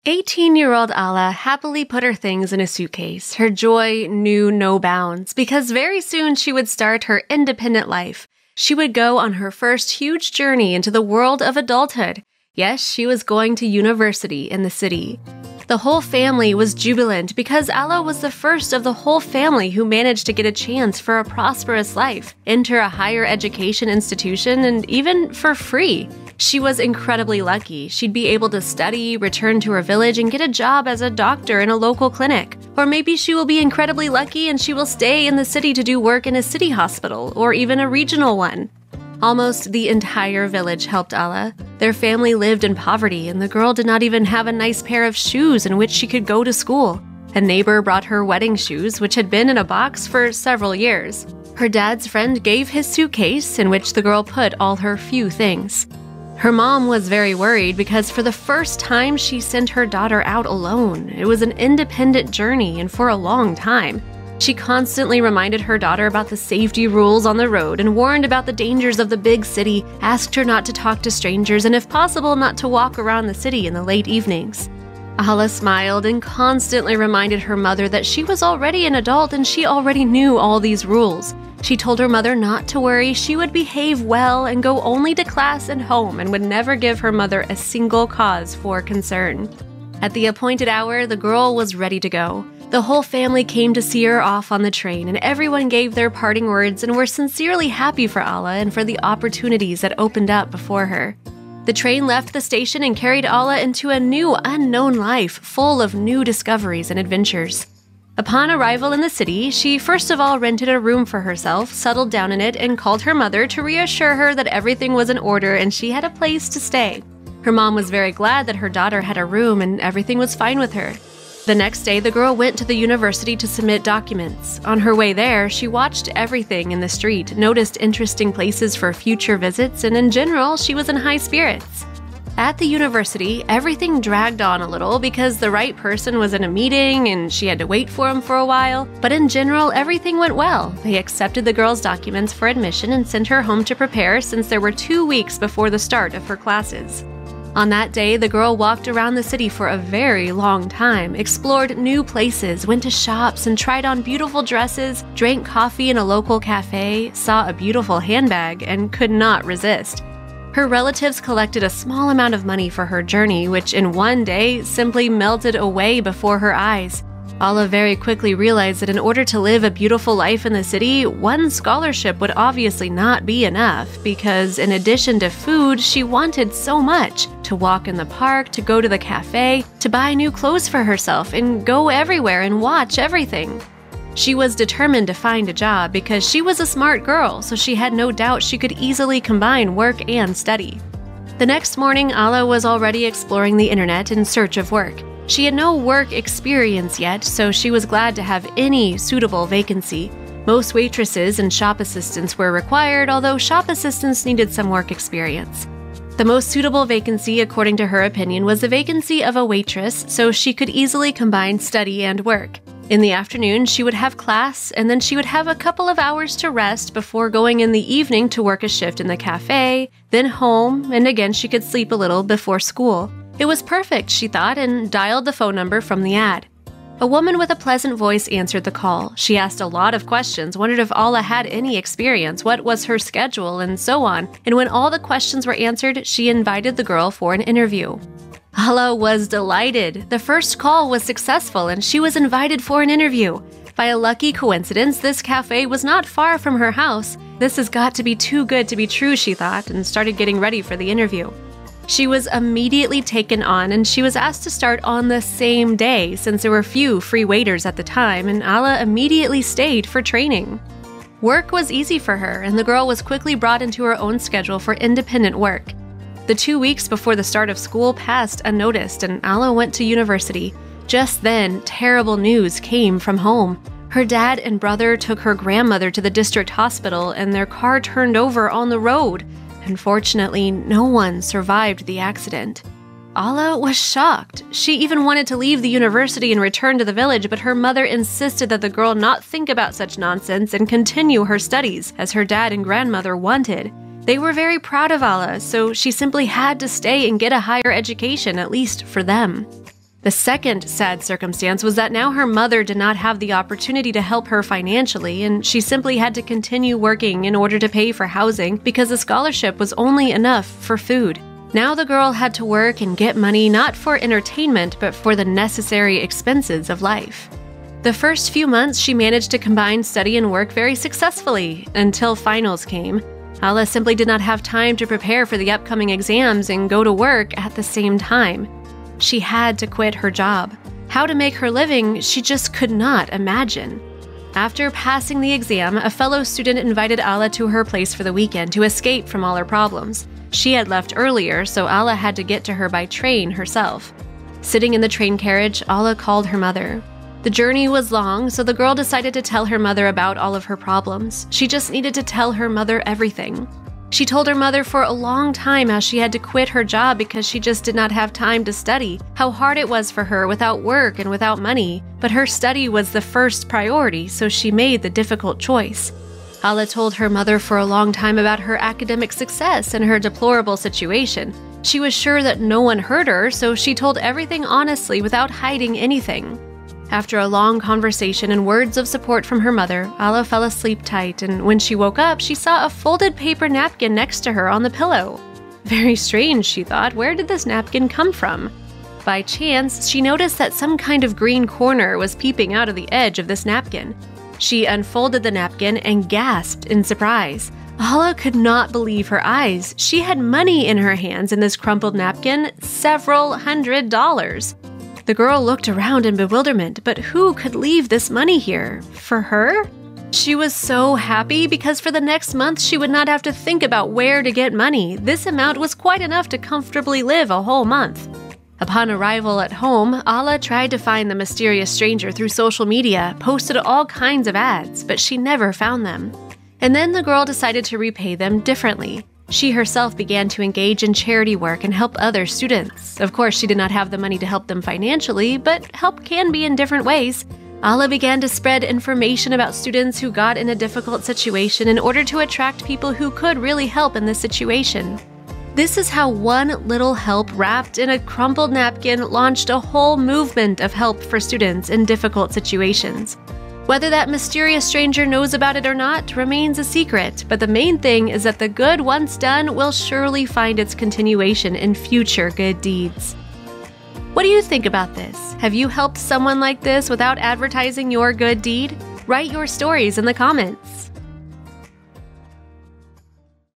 18-year-old Alla happily put her things in a suitcase. Her joy knew no bounds, because very soon she would start her independent life. She would go on her first huge journey into the world of adulthood. Yes, she was going to university in the city. The whole family was jubilant because Alla was the first of the whole family who managed to get a chance for a prosperous life, enter a higher education institution, and even for free. She was incredibly lucky. She'd be able to study, return to her village, and get a job as a doctor in a local clinic. Or maybe she will be incredibly lucky and she will stay in the city to do work in a city hospital, or even a regional one. Almost the entire village helped Alla. Their family lived in poverty, and the girl did not even have a nice pair of shoes in which she could go to school. A neighbor brought her wedding shoes, which had been in a box for several years. Her dad's friend gave his suitcase, in which the girl put all her few things. Her mom was very worried because for the first time she sent her daughter out alone. It was an independent journey and for a long time. She constantly reminded her daughter about the safety rules on the road and warned about the dangers of the big city, asked her not to talk to strangers and if possible not to walk around the city in the late evenings. Alla smiled and constantly reminded her mother that she was already an adult and she already knew all these rules. She told her mother not to worry, she would behave well and go only to class and home and would never give her mother a single cause for concern. At the appointed hour, the girl was ready to go. The whole family came to see her off on the train, and everyone gave their parting words and were sincerely happy for Alla and for the opportunities that opened up before her. The train left the station and carried Alla into a new, unknown life full of new discoveries and adventures. Upon arrival in the city, she first of all rented a room for herself, settled down in it, and called her mother to reassure her that everything was in order and she had a place to stay. Her mom was very glad that her daughter had a room and everything was fine with her. The next day, the girl went to the university to submit documents. On her way there, she watched everything in the street, noticed interesting places for future visits, and in general, she was in high spirits. At the university, everything dragged on a little because the right person was in a meeting and she had to wait for him for a while, but in general, everything went well. They accepted the girl's documents for admission and sent her home to prepare since there were 2 weeks before the start of her classes. On that day, the girl walked around the city for a very long time, explored new places, went to shops and tried on beautiful dresses, drank coffee in a local cafe, saw a beautiful handbag, and could not resist. Her relatives collected a small amount of money for her journey, which in one day simply melted away before her eyes. Alla very quickly realized that in order to live a beautiful life in the city, one scholarship would obviously not be enough because in addition to food, she wanted so much. To walk in the park, to go to the cafe, to buy new clothes for herself, and go everywhere and watch everything. She was determined to find a job because she was a smart girl, so she had no doubt she could easily combine work and study. The next morning, Alla was already exploring the internet in search of work. She had no work experience yet, so she was glad to have any suitable vacancy. Most waitresses and shop assistants were required, although shop assistants needed some work experience. The most suitable vacancy, according to her opinion, was the vacancy of a waitress, so she could easily combine study and work. In the afternoon, she would have class, and then she would have a couple of hours to rest before going in the evening to work a shift in the cafe, then home, and again she could sleep a little before school. It was perfect, she thought, and dialed the phone number from the ad. A woman with a pleasant voice answered the call. She asked a lot of questions, wondered if Alla had any experience, what was her schedule, and so on, and when all the questions were answered, she invited the girl for an interview. Alla was delighted. The first call was successful and she was invited for an interview. By a lucky coincidence, this cafe was not far from her house. This has got to be too good to be true, she thought, and started getting ready for the interview. She was immediately taken on and she was asked to start on the same day since there were few free waiters at the time, and Alla immediately stayed for training. Work was easy for her and the girl was quickly brought into her own schedule for independent work. The 2 weeks before the start of school passed unnoticed and Alla went to university. Just then, terrible news came from home. Her dad and brother took her grandmother to the district hospital and their car turned over on the road. Unfortunately, no one survived the accident. Alla was shocked. She even wanted to leave the university and return to the village, but her mother insisted that the girl not think about such nonsense and continue her studies, as her dad and grandmother wanted. They were very proud of Alla, so she simply had to stay and get a higher education, at least for them. The second sad circumstance was that now her mother did not have the opportunity to help her financially, and she simply had to continue working in order to pay for housing because the scholarship was only enough for food. Now the girl had to work and get money not for entertainment, but for the necessary expenses of life. The first few months, she managed to combine study and work very successfully until finals came. Alla simply did not have time to prepare for the upcoming exams and go to work at the same time. She had to quit her job. How to make her living, she just could not imagine. After passing the exam, a fellow student invited Alla to her place for the weekend to escape from all her problems. She had left earlier, so Alla had to get to her by train herself. Sitting in the train carriage, Alla called her mother. The journey was long, so the girl decided to tell her mother about all of her problems. She just needed to tell her mother everything. She told her mother for a long time how she had to quit her job because she just did not have time to study, how hard it was for her without work and without money, but her study was the first priority, so she made the difficult choice. Alla told her mother for a long time about her academic success and her deplorable situation. She was sure that no one heard her, so she told everything honestly without hiding anything. After a long conversation and words of support from her mother, Alla fell asleep tight, and when she woke up, she saw a folded paper napkin next to her on the pillow. Very strange, she thought. Where did this napkin come from? By chance, she noticed that some kind of green corner was peeping out of the edge of this napkin. She unfolded the napkin and gasped in surprise. Alla could not believe her eyes. She had money in her hands in this crumpled napkin, several $100s. The girl looked around in bewilderment, but who could leave this money here? For her? She was so happy because for the next month she would not have to think about where to get money. This amount was quite enough to comfortably live a whole month. Upon arrival at home, Alla tried to find the mysterious stranger through social media, posted all kinds of ads, but she never found them. And then the girl decided to repay them differently. She herself began to engage in charity work and help other students. Of course, she did not have the money to help them financially, but help can be in different ways. Alla began to spread information about students who got in a difficult situation in order to attract people who could really help in this situation. This is how one little help wrapped in a crumpled napkin launched a whole movement of help for students in difficult situations. Whether that mysterious stranger knows about it or not remains a secret, but the main thing is that the good once done will surely find its continuation in future good deeds. What do you think about this? Have you helped someone like this without advertising your good deed? Write your stories in the comments.